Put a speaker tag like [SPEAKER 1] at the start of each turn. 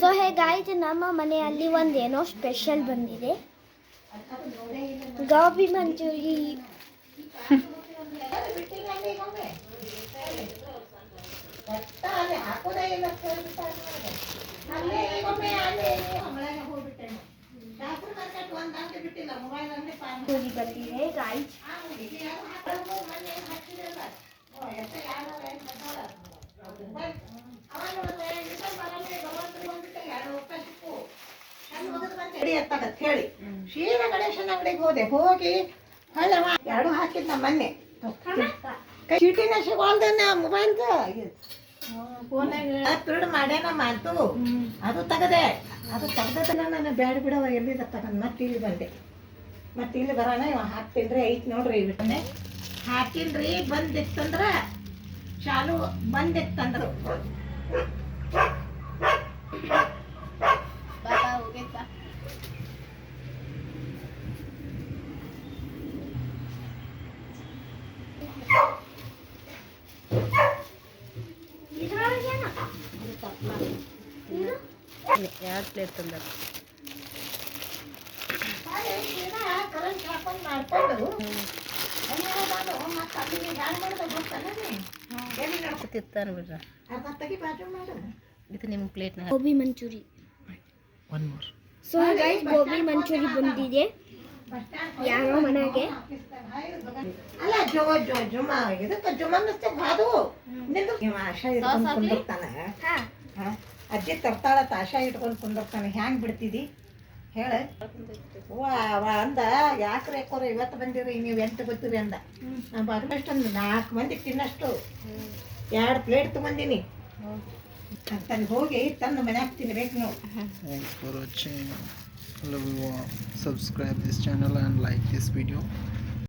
[SPEAKER 1] So ಹೇಗಾಯ್ತು, ನಮ್ಮ ಮನೆಯಲ್ಲಿ ಒಂದೇನೋ ಸ್ಪೆಷಲ್ ಬಂದಿದೆ. ಗೋಬಿ ಮಂಚೂರಿ. ಬಂದಿದೆ ಗಾಯ್ಸ್.
[SPEAKER 2] ಹೇಳಿ ಶೀರಾ ಗಣೇಶನ ಅಂಗಡಿಗೆ ಹೋಗಿ ಎರಡು ಹಾಕಿದ್ ನಮ್ಮ ಮೊನ್ನೆ ಚೀಟಿನ ಸಿಗೋಲ್ದನ್ನ ಮೊಬೈಲ್ದ ಪಿರಿಡ್ ಮಾಡ್ಯಾನ ಮಾತು ಅದು ತೆಗದೆ ನಾನು ಬ್ಯಾಡ ಬಿಡವ ಎಲ್ಲಿದ ತಗೊಂಡ್ ಮತ್ತೆ ಇಲ್ಲಿ ಬಂದೆ. ಮತ್ತೆ ಇಲ್ಲಿ ಬರೋಣ ಇವ ಹಾಕ್ತೀನ್ರಿ ಐತ್ ನೋಡ್ರಿ ಬಿಟ್ಟನೆ ಹಾಕಿನ್ರಿ. ಬಂದಿತ್ತಂದ್ರ ಚಾಲು ಬಂದಿತ್ತಂದ್ರ
[SPEAKER 3] ಎರಡು ಪ್ಲೇಟ್ ತಂದ
[SPEAKER 2] ಕರೆಂಟ್ ಹಾಕೊಂಡು ಮಾಡ್ಕೊಂಡು
[SPEAKER 3] ತಿತ್ತಾನ ಬಿಡ್ರ. ಇದು ನಿಮ್ಮ ಪ್ಲೇಟ್ನ
[SPEAKER 1] gobi manchurian.
[SPEAKER 3] One more.
[SPEAKER 1] So guys gobi manchurian ಬಂದಿದೆ ಯಾರೋ ಮನೆಗೆ.
[SPEAKER 2] ಅಲ್ಲ ಜುಮ ಇದಕ್ಕೆ ಜುಮನ್ನಿಸ್ತೇ ಬಾದು ನಿಂದು ಆಶಾ ಇಟ್ಕೊಂಡು ಕುಂದಿರ್ತಾನೆ. ಅಜ್ಜಿ ತರ್ತಾಳತ್ತ ಆಶಾ ಇಟ್ಕೊಂಡು ಕುಂದಿರ್ತಾನೆ. ಹ್ಯಾಂಗ್ ಬಿಡ್ತಿದಿ ಹೇಳ ಅಂದ. ಯಾಕ್ರೆ ಯಾಕೋರ ಇವತ್ತು ಬಂದಿರಿ ನೀವು ಎಂತ ಗೊತ್ತೀರಿ ಅಂದ. ನಾ ಬರಬೇಕಷ್ಟೊಂದು 4 ಮಂದಿ ತಿನ್ನಷ್ಟು 2 ಪ್ಲೇಟ್ ತಗೊಂಡಿನಿ. ಅಂತಲ್ಲಿ ಹೋಗಿ ತಂದು ಮನ್ಯಾಗ ತಿನ್ಬೇಕು ನಾವು.
[SPEAKER 4] Thanks for watching. Love you all. Subscribe this channel and like this video.